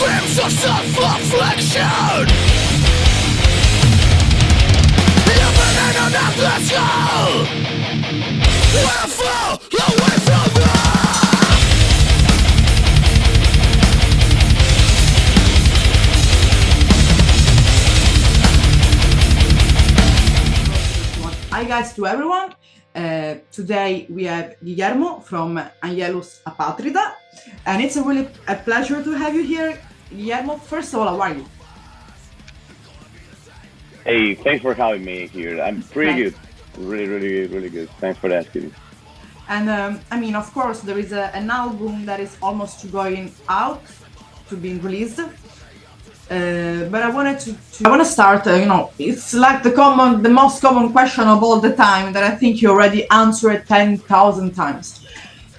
dreams of self-affliction. Living in an endless hell, where I fall away from love. Hi guys to everyone. Today we have Guillermo from Angelus Apatrida, and it's really a pleasure to have you here. Guillermo, first of all, how are you? Hey, thanks for having me here. I'm pretty good. Really good. Thanks for asking. And of course, there is an album that is almost going out to be released. But I want to start. It's like the most common question of all the time that I think you already answered 10,000 times.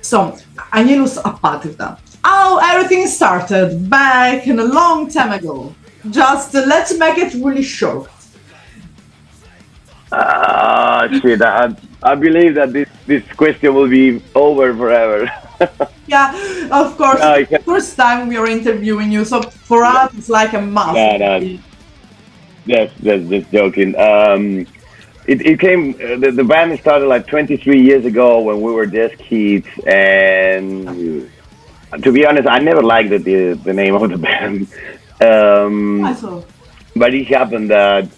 So, Angelus Apatrida, how everything started back in a long time ago. Just let's make it really short. Shit, I believe that this question will be over forever. Yeah, of course. No, I can't- First time we are interviewing you, so for us it's like a must. No, that's just joking. It came. The band started like 23 years ago when we were just kids, and to be honest, I never liked the name of the band. I saw. But it happened that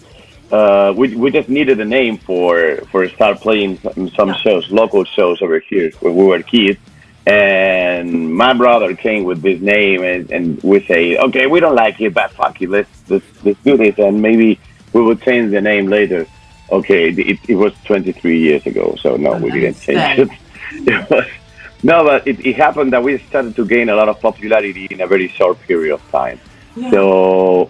we just needed a name for start playing some shows, local shows over here when we were kids. And my brother came with this name, and we say, okay, we don't like it, but fuck it, let's do this, and maybe we will change the name later. Okay, it was 23 years ago, so no, we didn't change it. It was, no, but it happened that we started to gain a lot of popularity in a very short period of time. Yeah. So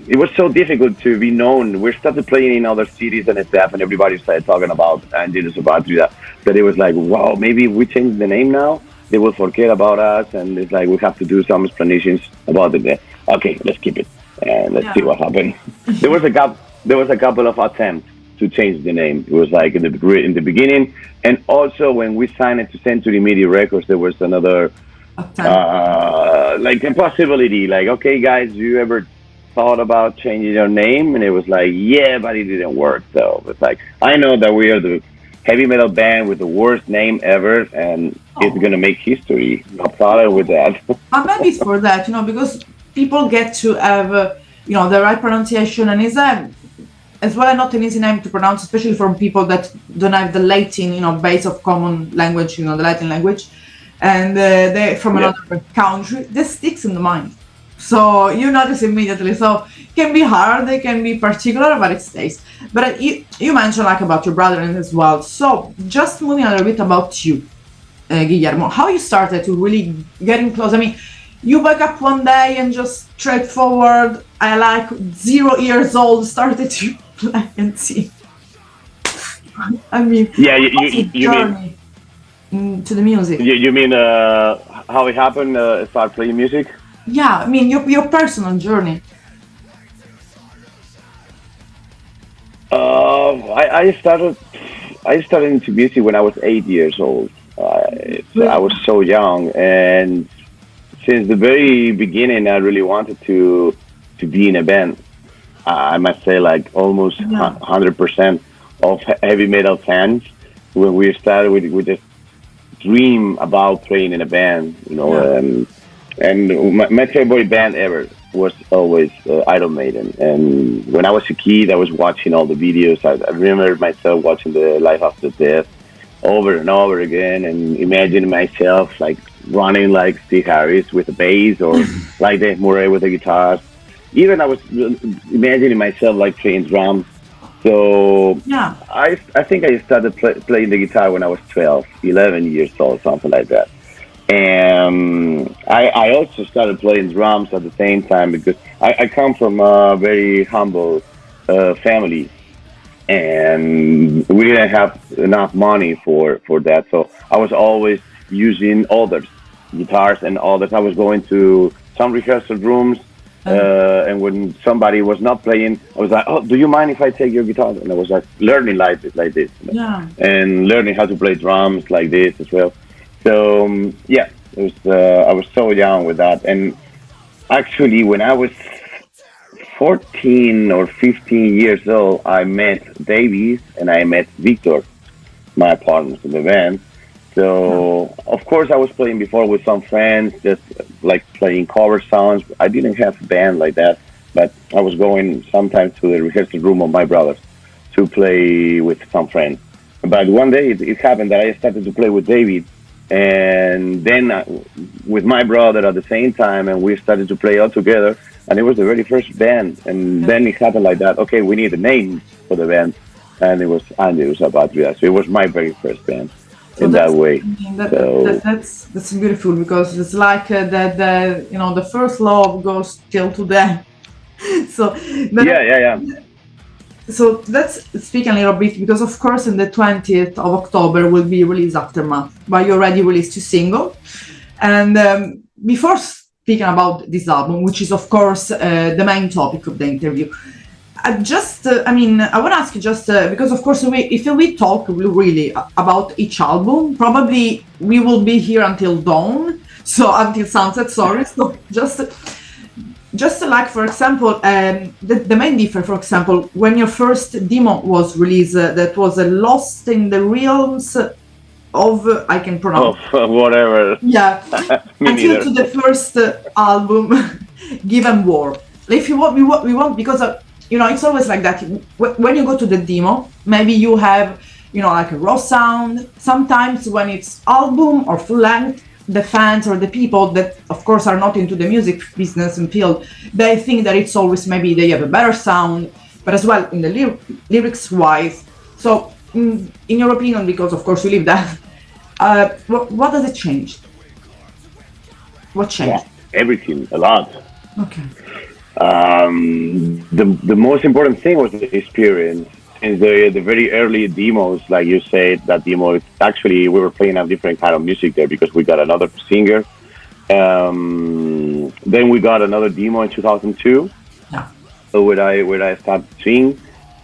it was so difficult to be known. We started playing in other cities and stuff, and everybody started talking about Angelus Apatrida. That it was like, wow, maybe if we change the name now, they will forget about us, and it's like we have to do some explanations about it. Okay, let's keep it, and let's see what happens. There was a couple of attempts to change the name. It was like in the beginning, and also when we signed it to Century Media Records, there was another. Like a possibility, like, okay, guys, you ever thought about changing your name? And it was like, yeah, but it didn't work though. It's like, I know that we are the heavy metal band with the worst name ever, and it's gonna make history. No problem with that. Maybe it's for that, because people get to have, the right pronunciation, and it's as well not an easy name to pronounce, especially from people that don't have the Latin, base of common language, the Latin language. And they're from another country, this sticks in the mind. So you notice immediately. So it can be hard, it can be particular, but it stays. But you mentioned like about your brother as well. So just moving a little bit about you, Guillermo, how you started to really getting close. I mean, you wake up one day and just straightforward, I like 0 years old, started to play and sing. I mean, Yeah, you mean to the music. you mean how it happened? Start playing music. Yeah, I mean your personal journey. I started into music when I was 8 years old. I was so young, and since the very beginning, I really wanted to be in a band. I must say, like almost 100% of heavy metal fans. When we started, we just dream about playing in a band, and my favorite band ever was always Iron Maiden. And when I was a kid, I was watching all the videos. I remember myself watching the Life After Death over and over again, and imagining myself like running like Steve Harris with a bass, or like Dave Murray with a guitar. Even I was imagining myself like playing drums. So I think I started playing the guitar when I was 12, 11 years old, something like that. And I also started playing drums at the same time because I come from a very humble family, and we didn't have enough money for that. So I was always using others, guitars and others. I was going to some rehearsal rooms. And when somebody was not playing, I was like, "Oh, do you mind if I take your guitar?" And I was like learning like this, and learning how to play drums like this as well. So it was I was so young with that, and Actually, when I was 14 or 15 years old, I met Davies and I met Victor, my partners in the band. So, of course, I was playing before with some friends, just like playing cover songs. I didn't have a band like that, but I was going sometimes to the rehearsal room of my brothers to play with some friends. But one day it happened that I started to play with David, and then with my brother at the same time, and we started to play all together. And it was the very first band, and then it happened like that. Okay, we need a name for the band, and it was Angelus Apatrida. So it was my very first band So in that that's, way. I mean, So that's beautiful because it's like the you know the first love goes till to them. So, but yeah, yeah, yeah. so let's speak a little bit because of course in the 20th of October will be released Aftermath, but you already released two single. And before speaking about this album, which is of course the main topic of the interview, I mean, I want to ask you just because, of course, if we talk really about each album, probably we will be here until dawn, so until sunset. Sorry. So just like for example, the main difference, for example, when your first demo was released, that was Lost in the Realms of I can pronounce. Oh, whatever. Yeah, Me until neither. to the first album, Given War. If you want, we want because you know it's always like that. When you go to the demo, maybe you have you know like a raw sound. Sometimes when it's album or full length, the fans or the people that of course are not into the music business and field, they think that it's always maybe they have a better sound, but as well in the lyrics wise. So in your opinion, because of course you live that. What does it change? What changed? Yeah, everything, a lot. Okay. The most important thing was the experience. Since the very early demos, like you said, that demo, it's actually we were playing a different kind of music there because we got another singer. Then we got another demo in 2002, Yeah. where I started singing,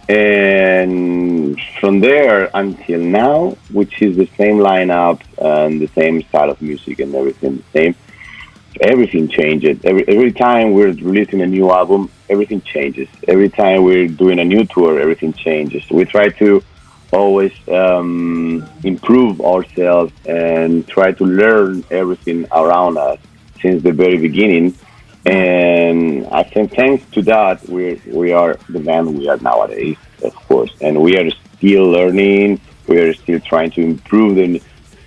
and from there until now, which is the same lineup and the same style of music and everything the same. Everything changes. Every time we're releasing a new album, everything changes. Every time we're doing a new tour, everything changes. We try to always improve ourselves and try to learn everything around us since the very beginning. And I think thanks to that, we are the band we are nowadays, of course. And we are still learning. We are still trying to improve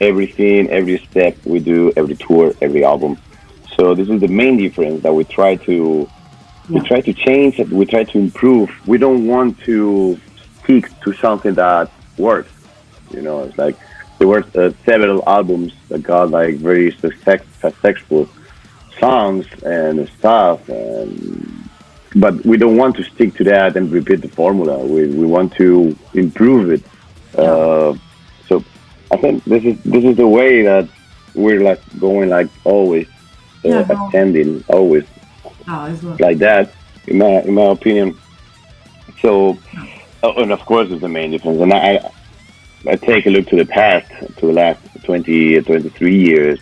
everything, every step we do, every tour, every album. So this is the main difference that we try to change. We try to improve. We don't want to stick to something that works. You know, it's like there were several albums that got like very successful songs and stuff, but we don't want to stick to that and repeat the formula. We want to improve it. So I think this is the way that we're like going like always. Attending always Well. like that in my opinion. So and of course it's the main difference, and I take a look to the past, to the last 20 23 years,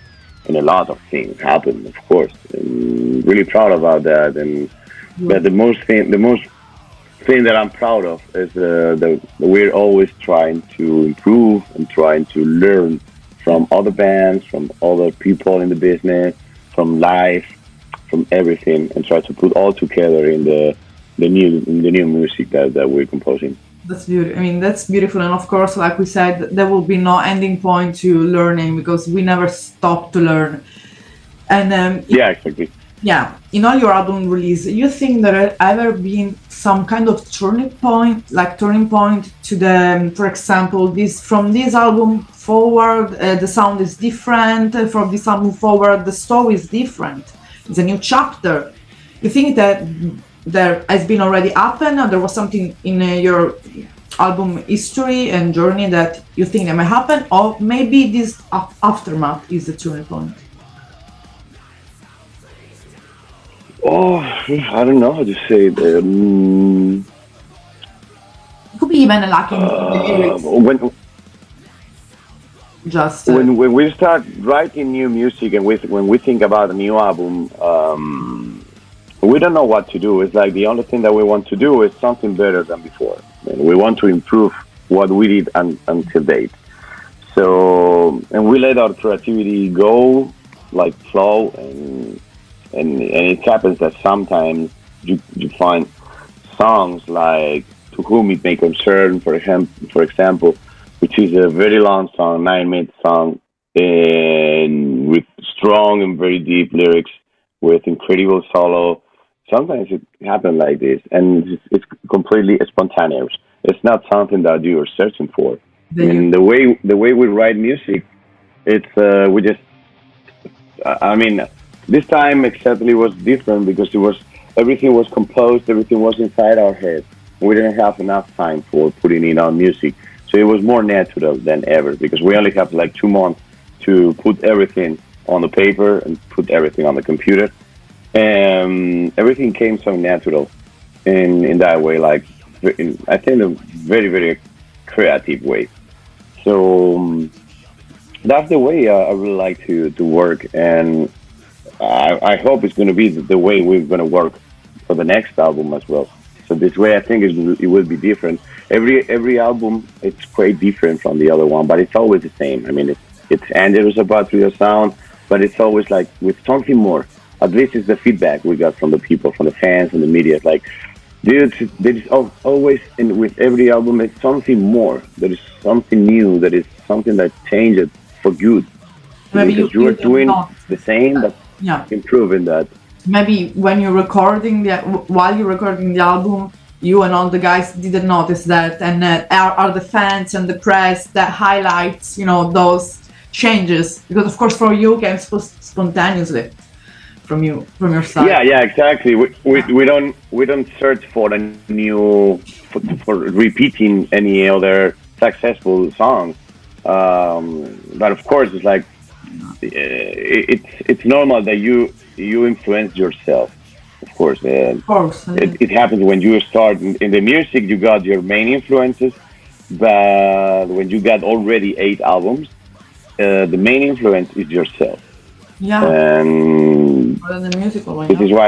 and a lot of things happened, of course, and really proud about that. And but the most thing that I'm proud of is that we're always trying to improve and trying to learn from other bands, from other people in the business, from life, from everything, and try to put all together in the new music that we're composing. That's beautiful. I mean, that's beautiful, and of course, like we said, there will be no ending point to learning because we never stop to learn. And yeah, exactly. yeah, in all your album release, you think there ever been some kind of turning point to the, for example, from this album forward, the sound is different. From this album forward, the story is different. It's a new chapter. You think that there has been already happened, or there was something in your album history and journey that you think that might happen, or maybe this aftermath is the turning point? Oh, I don't know how to say it. It could be even like in the lyrics. When we start writing new music and when we think about a new album, we don't know what to do. It's like the only thing that we want to do is something better than before. And we want to improve what we did until date. So, and we let our creativity go, like flow, and it happens that sometimes you find songs like "To Whom It May Concern," for example, which is a very long song, 9 minute song, and with strong and very deep lyrics, with incredible solo. Sometimes it happens like this, and it's completely spontaneous. It's not something that you are searching for. I Then mean, you, the way we write music, it's we just. I mean, this time exactly was different because it was everything was composed, everything was inside our head. We didn't have enough time for putting in our music, so it was more natural than ever because we only have like 2 months to put everything on the paper and put everything on the computer, and everything came so natural in that way. Like I think a very very creative way. So that's the way I really like to work, and I hope it's going to be the way we're going to work for the next album as well. So this way, I think it will be different. Every album it's quite different from the other one, but it's always the same. I mean, it's Angelus Apatrida sound, but it's always like with something more. At least it's the feedback we got from the people, from the fans and the media. It's like, dude, there is always, and with every album, it's something more. There is something new. There is something that changes for good. maybe you Because you feel are them doing not. the same, but Yeah. improving that. Maybe when you're recording while you're recording the album, you and all the guys didn't notice that, and are the fans and the press that highlights, those changes, because of course for you it came spontaneously from your side. Yeah, yeah, exactly. We don't search for a new for repeating any other successful song. But of course, it's like it's normal that you influence yourself. Of course, Of course. it happens when you start in the music. You got your main influences, but when you got already 8 albums, the main influence is yourself, Yeah, and more than the musical one. this is why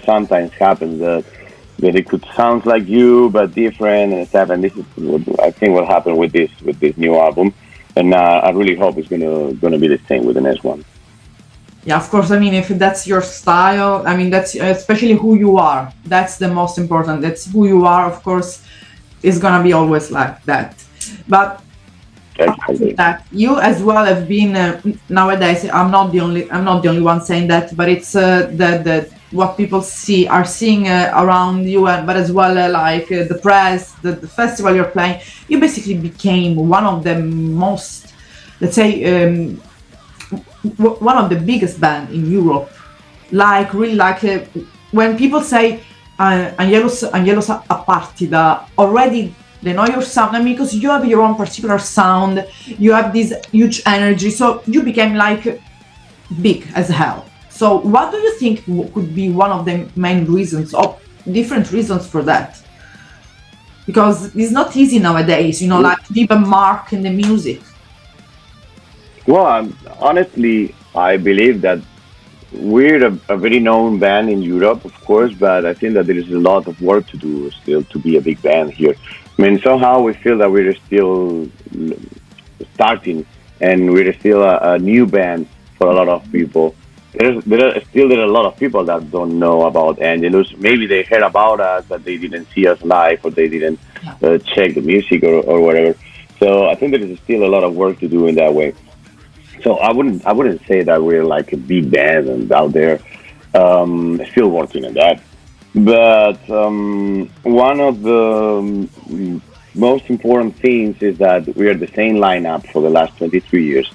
sometimes happens that it could sound like you but different and stuff. And this is what I think will happen with this new album, and I really hope it's gonna be the same with the next one. Yeah, of course. I mean, if that's your style, I mean, that's especially who you are. That's the most important. That's who you are. Of course, is gonna be always like that. But apart from Exactly. that, you as well have been nowadays. I'm not the only one saying that, but it's the what people are seeing around you, but as well like the press, the festival you're playing. You basically became one of the most, let's say. One of the biggest band in Europe. Like really, like when people say Angelus Apatrida, already they know your sound. I mean, because you have your own particular sound, you have this huge energy, so you became like big as hell. So, what do you think could be one of the main reasons, or different reasons for that? Because it's not easy nowadays, like leave a mark in the music. Well, honestly, I believe that we're a very known band in Europe, of course, but I think that there is a lot of work to do still to be a big band here. I mean, somehow we feel that we're still starting, and we're still a new band for a lot of people. There are a lot of people that don't know about Angelus. Maybe they heard about us, but they didn't see us live, or they didn't check the music, or whatever. So I think there is still a lot of work to do in that way. So I wouldn't say that we're like a big band and out there. Still working on that. But one of the most important things is that we are the same lineup for the last 23 years,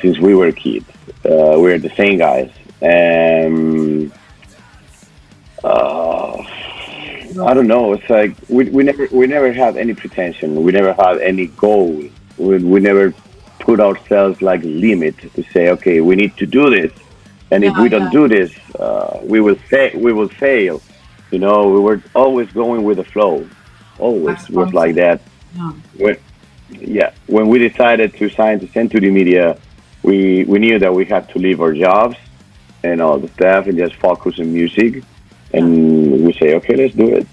since we were kids. We're the same guys, and I don't know. It's like we never had any pretension. We never had any goal. We never put ourselves like a limit to say, okay, we need to do this, and if Yeah, we don't yeah, do this, we will fail. We will fail. We were always going with the flow. Always like was like sponsored. that. Yeah. When yeah, when we decided to sign to Century Media, we knew that we had to leave our jobs, and all the stuff, and just focus on music. And we say, okay, let's do it.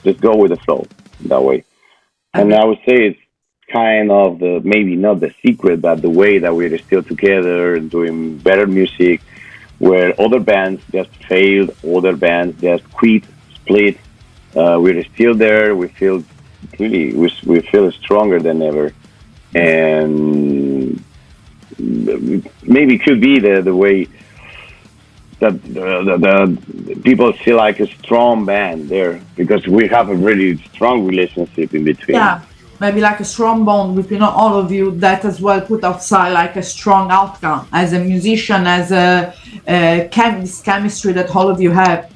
Just go with the flow that way. And I would say it's kind of the maybe not the secret, but the way that we're still together and doing better music, where other bands just failed, other bands just quit, split. We're still there. We feel really we feel stronger than ever, and maybe it could be the way that the people see like a strong band there because we have a really strong relationship in between. Yeah, maybe like a strong bond between all of you that as well put outside like a strong outcome as a musician, as this chemistry that all of you have.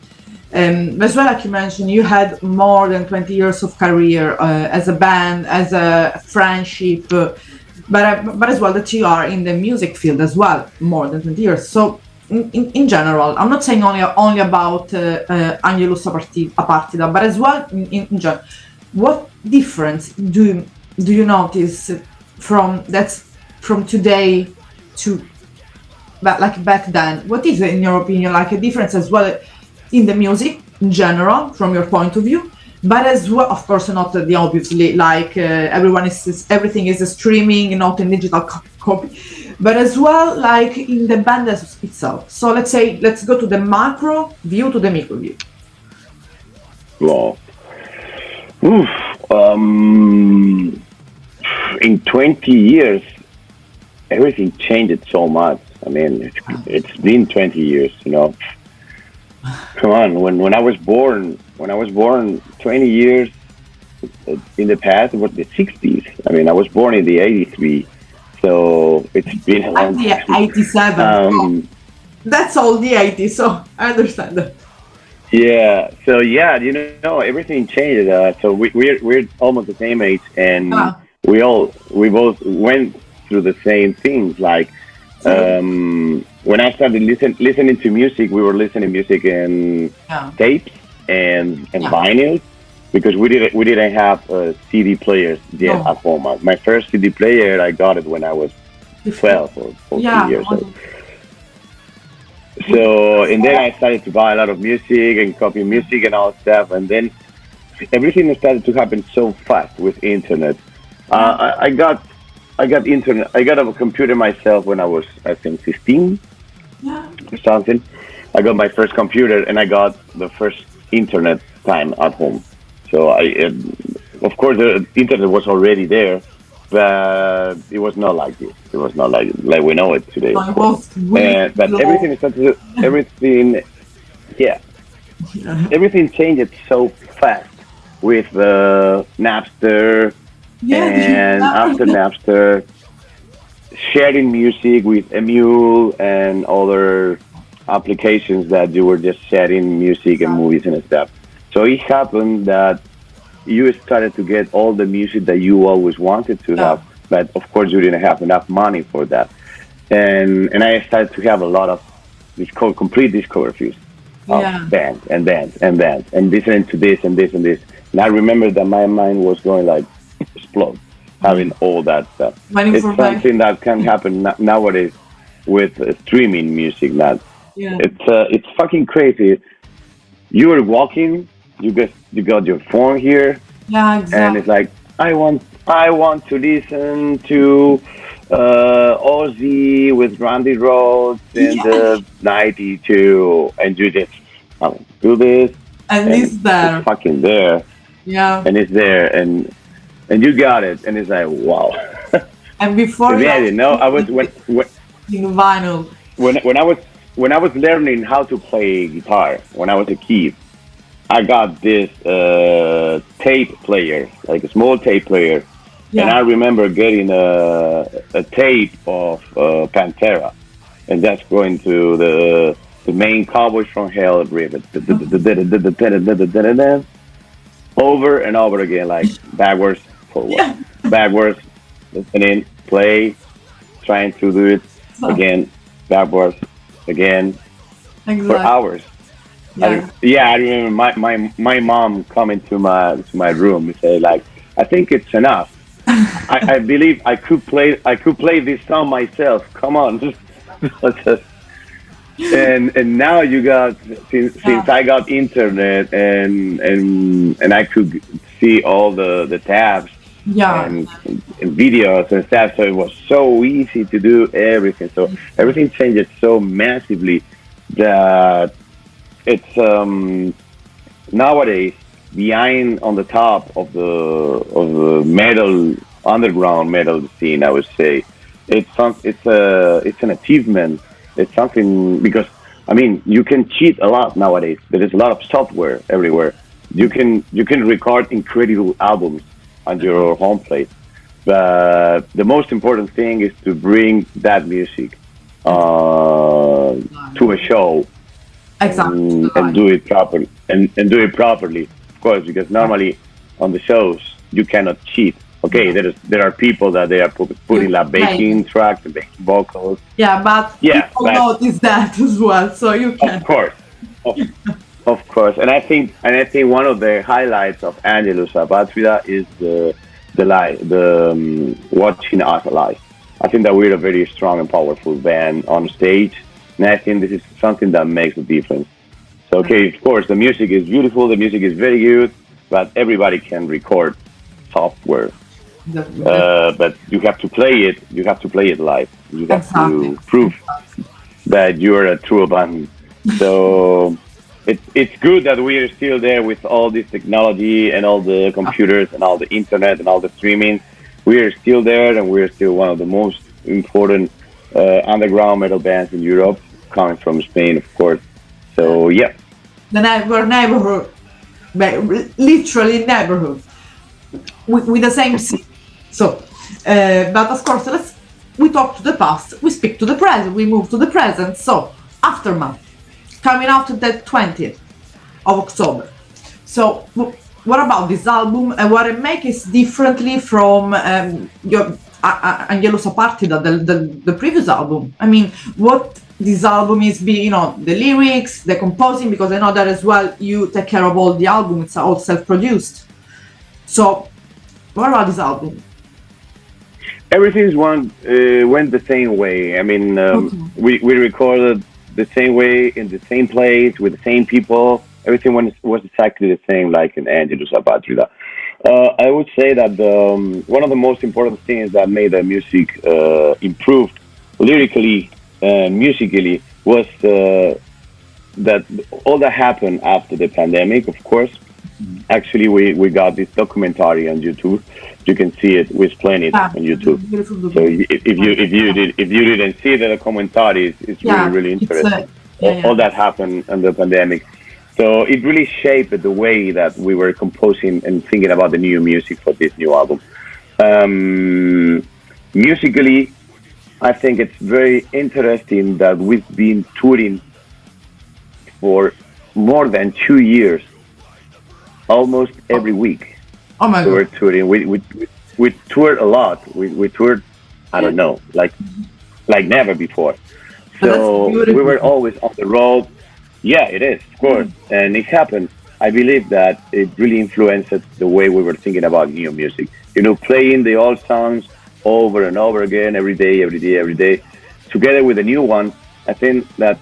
As well, like you mentioned, you had more than 20 years of career as a band, as a friendship, but as well that you are in the music field as well, more than 20 years. So in general, I'm not saying only about Angelus Apatrida, but as well in general, what difference do you notice from today to back then? What is, in your opinion, like a difference as well in the music in general, from your point of view, but as well, of course, not the obviously like everything is streaming, not in digital copy, but as well like in the band itself. So let's go to the macro view to the micro view. Well, in 20 years, everything changed so much. I mean, it's been 20 years, you know. Come on, when I was born 20 years in the past, it was the 60s. I mean, I was born in the 83, so it's been a long time. I'm the 87. That's all the 80s, so I understand that. Yeah, so yeah, you know, everything changed. So we're almost the same age, and we both went through the same things, like. When I started listening to music, we were listening music in tapes and vinyls because we didn't have CD players yet at home. My first CD player, I got it when I was 12 or 14 years old. So, and then I started to buy a lot of music and copy music and all stuff, and then everything started to happen so fast with internet. I got internet. I got a computer myself when I was, I think, 15 or something. I got my first computer and I got the first internet time at home. So of course, the internet was already there, but it was not like this. It was not like we know it today. But everything started. Everything changed so fast with Napster. And after Napster, sharing music with Emule and other applications that you were just sharing music and movies and stuff. So it happened that you started to get all the music that you always wanted to have, but of course you didn't have enough money for that. And I started to have a lot of complete discographies of bands and listening to this and this and this. And I remember that my mind was going like, explode, having all that stuff. It's something that can happen nowadays with streaming music. It's fucking crazy. You are walking, you got your phone here, and it's like I want to listen to Ozzy with Randy Rhoads in the '92, and you just do this, and it's there, it's fucking there, and it's there, and you got it, and it's like wow. And before I didn't know. I was when vinyl. When I was learning how to play guitar when I was a kid, I got this tape player, like a small tape player, and I remember getting a tape of Pantera, and that's going to the main Cowboys from Hell riff, over and over again, like backwards. Backwards, listening, play, trying to do it again, backwards, again, for hours. I remember my mom coming to my room and say like, I think it's enough. I believe I could play this song myself. Come on, and now you got since I got internet and I could see all the tabs Yeah, and videos and stuff, so it was so easy to do everything. So everything changed so massively that it's nowadays behind on the top of the metal underground metal scene. I would say it's an achievement. It's something because I mean you can cheat a lot nowadays. There is a lot of software everywhere. You can record incredible albums on your home plate. But the most important thing is to bring that music to a show exactly. and do it properly and do it properly, of course, because normally on the shows you cannot cheat. Okay, there are people that they are putting like backing tracks and backing vocals. Yeah, but Yeah, people but notice that as well, so you of can. course, of, of course, and I think one of the highlights of Angelus Apatrida is the watching us live. I think that we're a very strong and powerful band on stage, and I think this is something that makes a difference. So, okay, of course, the music is beautiful, the music is very good, but everybody can record software. But you have to play it. You have to play it live. You have Exactly. to prove that you're a true band. So it's good that we are still there with all this technology and all the computers and all the internet and all the streaming. We are still there, and we are still one of the most important underground metal bands in Europe, coming from Spain, of course. So yeah, Our neighborhood, literally neighborhood, with the same city. So, but of course, we talk to the past, we speak to the present, we move to the present. So, Aftermath, coming out the 20th of October. So, what about this album and what it makes differently from your Angelus Apatrida, the previous album? I mean, what this album is, the lyrics, the composing, because I know that as well you take care of all the album, it's all self-produced. So, what about this album? everything's went the same way. I mean, we recorded the same way in the same place with the same people. Everything was exactly the same, like in Angelus Apatrida. I would say that one of the most important things that made the music improve lyrically and musically was that all that happened after the pandemic, of course. Actually, we got this documentary on YouTube. You can see it. We're playing it on YouTube. So if you didn't see the documentary, it's really interesting. All that happened in the pandemic. So it really shaped the way that we were composing and thinking about the new music for this new album. Musically, I think it's very interesting that we've been touring for more than 2 years, almost every week. Oh my We were god. touring. We toured a lot. We toured, I don't know, like never before. But that's So we were beautiful. always on the road. Yeah, it is, of course, and it happened. I believe that it really influenced the way we were thinking about new music. Playing the old songs over and over again, every day, every day, every day, together with a new one. I think that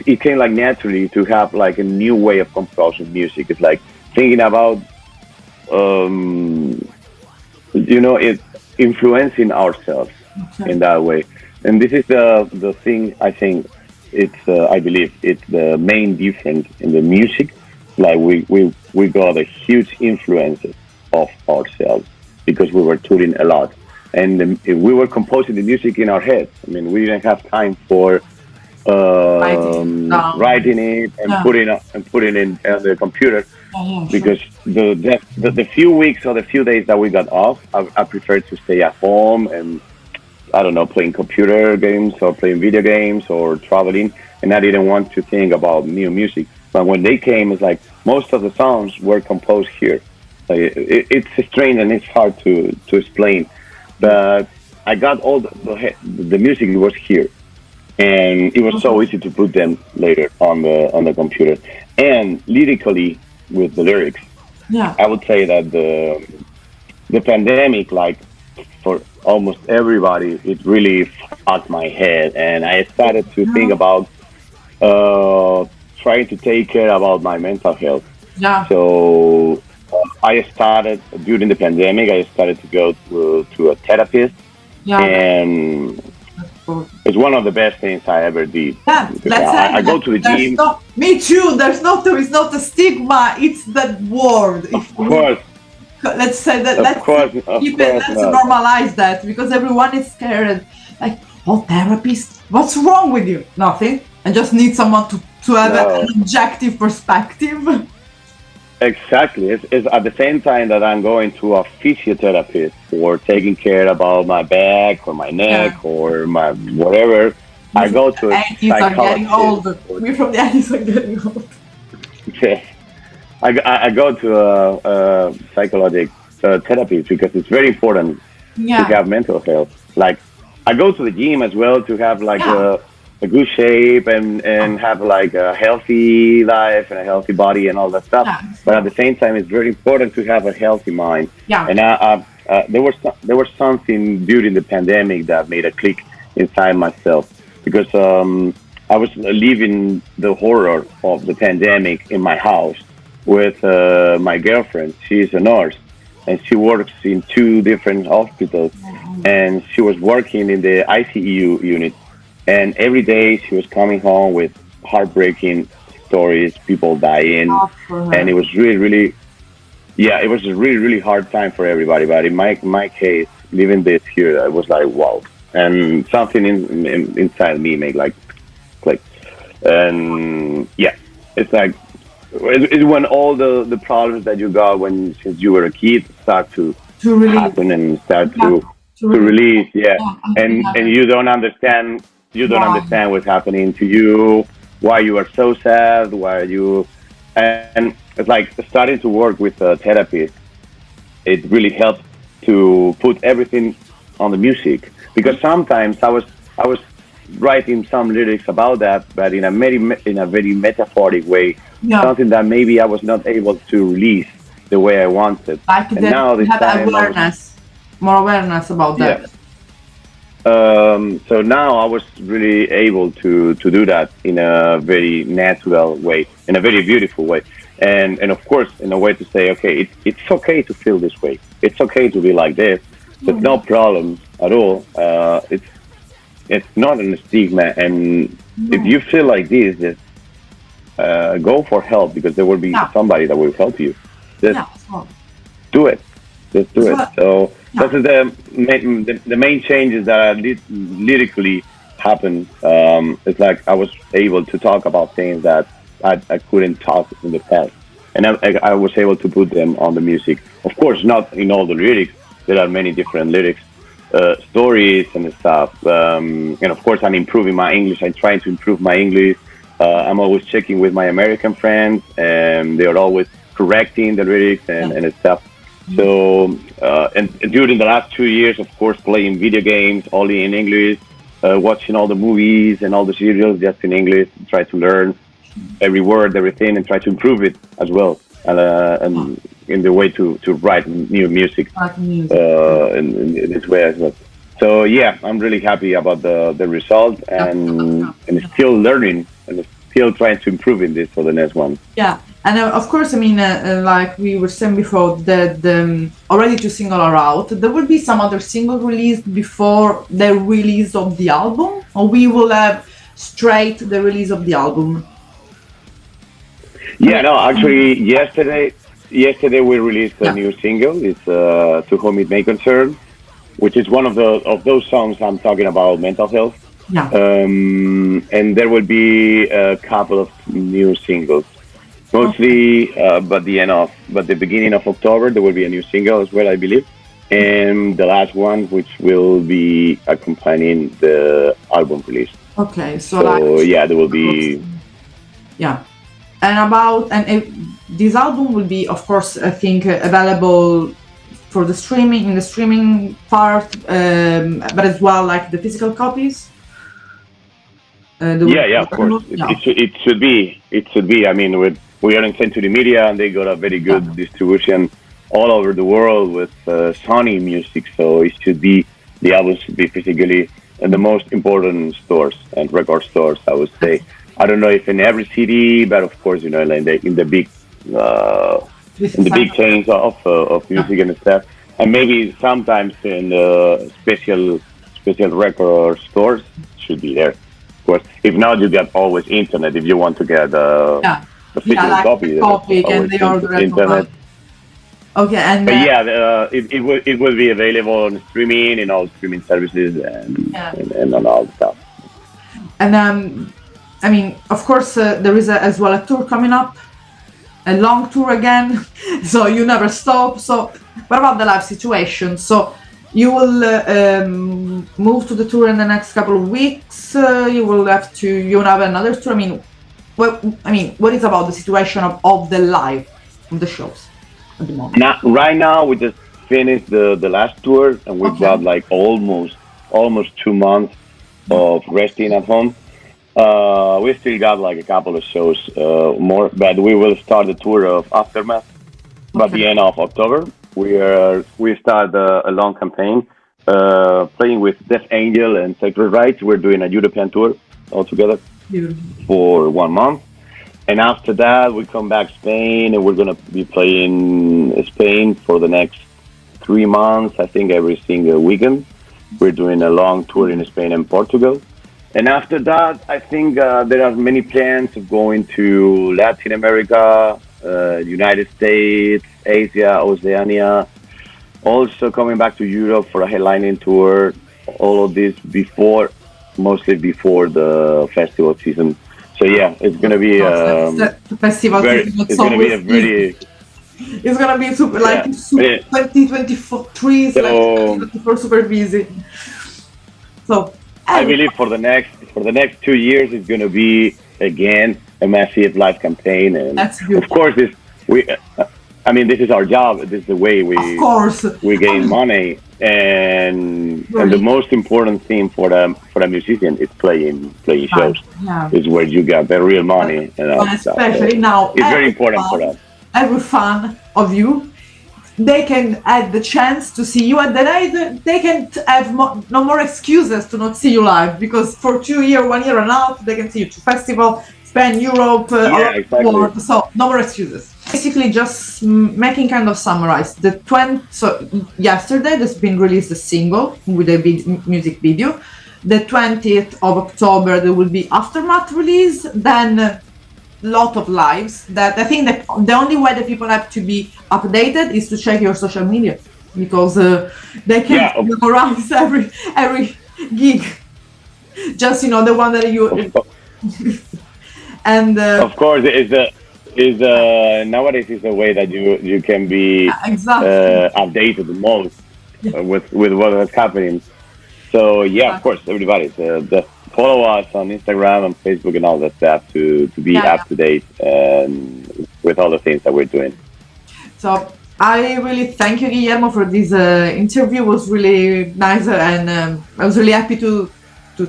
it came like naturally to have like a new way of composing music. It's like thinking about um, it influencing ourselves Okay. in that way. And this is the thing. I think I believe it's the main difference in the music. Like we got a huge influence of ourselves because we were touring a lot, and we were composing the music in our heads. I mean, we didn't have time for Writing down. writing it and Yeah. putting it on the computer Yeah, sure. because the few weeks or the few days that we got off, I preferred to stay at home and I don't know, playing computer games or playing video games or traveling, and I didn't want to think about new music. But when they came, it's like most of the songs were composed here. Like, it's strange and it's hard to explain, but I got all the music was here, and it was so easy to put them later on the computer. And lyrically, with the lyrics, Yeah. I would say that the pandemic, like for almost everybody, it really fucked my head, and I started to think Yeah. about uh, trying to take care about my mental health. Yeah. So I started during the pandemic. I started to go to a therapist, Yeah. and That's cool. it's one of the best things I ever did Yeah, because let's say I go that to the there's gym. no, me too, there is not a stigma, it's that word. Of If we, course, let's say that, of let's course, of keep it, course let's not. normalize that because everyone is scared. Like, oh, therapist, what's wrong with you? Nothing. I just need someone to have an No, objective perspective. exactly. It's at the same time that I'm going to a physiotherapist for taking care about my back or my Yeah, neck or my whatever. we I from go the to a 80s are getting psychologist. old. We from the 80s are getting old. I go to a psychological therapy because it's very important to Yeah, have mental health. Like I go to the gym as well to have like yeah, a good shape and have like a healthy life and a healthy body and all that stuff. yeah, But at the same time, it's very important to have a healthy mind. yeah. And there was something during the pandemic that made a click inside myself because I was living the horror of the pandemic in my house with my girlfriend. She's a nurse and she works in two different hospitals and she was working in the ICU unit. And every day she was coming home with heartbreaking stories, people dying, Hard for and it her. was really, yeah, it was a really hard time for everybody. But in my case, living this here, I was like, wow, and something inside me made like click, and yeah, it's like it's when all the problems that you got when since you were a kid start to To release. happen and start Yeah, to to release. release, yeah, Yeah, I think and I you don't why. understand what's happening to you, why you are so sad, why you, and it's like starting to work with a therapist. It really helped to put everything on the music because sometimes I was writing some lyrics about that, but in a very metaphoric way, Yeah, something that maybe I was not able to release the way I wanted. like And that now you this have time I was, awareness, more awareness about yeah. that. So now I was really able to do that in a very natural way, in a very beautiful way, and of course in a way to say, okay, it's okay to feel this way. It's okay to be like this. There's no problem at all. It's not an stigma, and if No. you feel like this, just go for help because there will be Yeah, somebody that will help you. Just yeah, so, do it. Just do it. so, So yeah, this is the main changes that lyrically happened. It's like I was able to talk about things that I couldn't talk in the past, and I was able to put them on the music. Of course, not in all the lyrics. There are many different lyrics, stories and stuff. And of course, I'm improving my English. I'm trying to improve my English. I'm always checking with my American friends, and they are always correcting the lyrics yeah, and stuff. So, and during the last 2 years, of course, playing video games only in English, watching all the movies and all the serials just in English, try to learn every word, everything, and try to improve it as well. And in the way to write new music like music. in this way as well. So yeah, I'm really happy about the result Yeah, and still learning and still trying to improve in this for the next one. yeah. And of course, I mean, like we were saying before, that already two single are out. There will be some other single released before the release of the album, or we will have straight the release of the album. I Yeah, mean, no, actually, yesterday we released a yeah, new single. It's "To Whom It May Concern," which is one of those songs I'm talking about mental health. yeah. And there will be a couple of new singles. Okay, Mostly, but the beginning of October, there will be a new single as well, I believe. And the last one, which will be accompanying the album release. okay. So like, So yeah, there will be. yeah. And about this album will be, of course, I think available for the streaming in the streaming part, but as well like the physical copies. Yeah, yeah, of course. Yeah, It should be. I mean, we are in Century Media, and they got a very yeah, good distribution all over the world with Sony Music. So it should be the albums should be physically in the most important stores and record stores, I would say. I don't know if in every city, but of course, like uh, This in is the big something. chains of Yeah. music and stuff, and maybe sometimes in special record stores should be there. Of course, if not, you get always internet. If you want to get Yeah. the Yeah, physical like the copy, there's copy, and always they order it online. internet. Okay, and But yeah, it will be available on streaming in all streaming services yeah, and on all stuff. and I mean, of course, there is as well a tour coming up, a long tour again, so you never stop. So, what about the live situation? So, you will move to the tour in the next couple of weeks. You will have another tour. What is about the situation of the live, of the shows at the moment? Now, right now, we just finished the last tour, and we've Okay. got like almost 2 months of resting at home. We still got like a couple of shows more, but we will start the tour of Aftermath by Okay. the end of October. We start a long campaign playing with Death Angel and Sacred Rites. We're doing a European tour altogether Beautiful. for 1 month. And after that, we come back Spain, and we're gonna be playing Spain for the next 3 months. I think every single weekend, we're doing a long tour in Spain and Portugal. And after that, I think there are many plans of going to Latin America, United States, Asia, Oceania. Also coming back to Europe for a headlining tour. All of this mostly before the festival season. So yeah, it's gonna be The festival season, it's it's gonna be a always busy. very It's gonna be super like yeah. super 2023 is like So 2024 super busy. So I and believe for the next 2 years, it's gonna be again a massive live campaign, and that's of beautiful. course this we. I mean, this is our job. This is the way Of course. we gain And money, and the really most important thing for a musician is playing fun. shows. Yeah. Is where you get the real But money and all that stuff. So especially now it's very important for us. every fan of you, they can have the chance to see you at the night. They can have no more excuses to not see you live because for 2 years, 1 year and a half, they can see you to festival, Spain, Europe, all Yeah, over the exactly. world. So no more excuses. Basically, just making kind of summarize the 20. So yesterday, there's been released a single with a music video. The 20th of October, there will be Aftermath release. Then lot of lives that I think that the only way that people have to be updated is to check your social media because they can Yeah, memorize every gig just the one that you of, and of course, is nowadays is a way that you can be exactly updated the most yeah, with what is happening. So yeah, of exactly. course, everybody, the follow us on Instagram and Facebook and all that stuff to be Yeah, up to date and with all the things that we're doing. so I really thank you, Guillermo, for this interview. It was really nice, and I was really happy to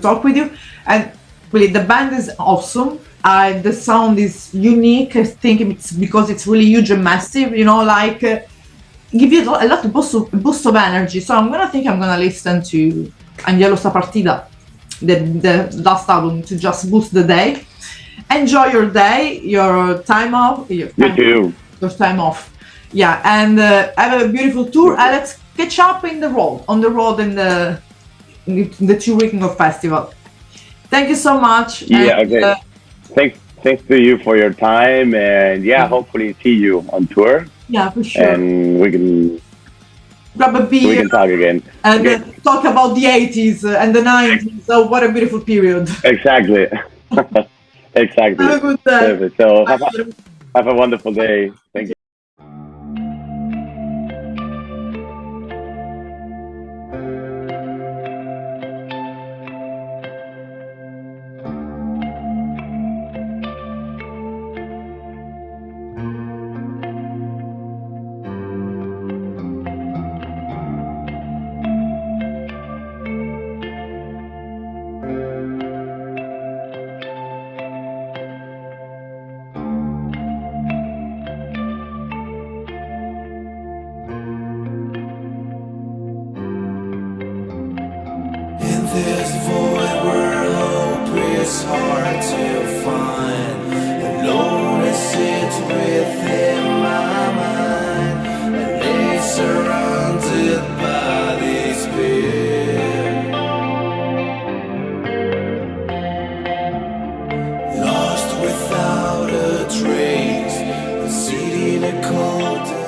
talk with you. And really, the band is awesome. The sound is unique. I think it's because it's really huge and massive. Give you a lot of boost of energy. So I'm gonna listen to Angelus Apatrida, the last album, to just boost the day. Enjoy your day, your time off, You too. your time off. Yeah, and have a beautiful tour. And let's catch up on the road in the 2 weekend of festival. Thank you so much. Yeah. And, Okay. Thanks to you for your time, and yeah, hopefully see you on tour, yeah, for sure. and Grab a we beer can talk again. and Okay. talk about the 80s and the 90s. So what a beautiful period. Exactly. Exactly. Have a good day. Perfect. So Bye. have a wonderful day. Thank you. trace, the city in a cold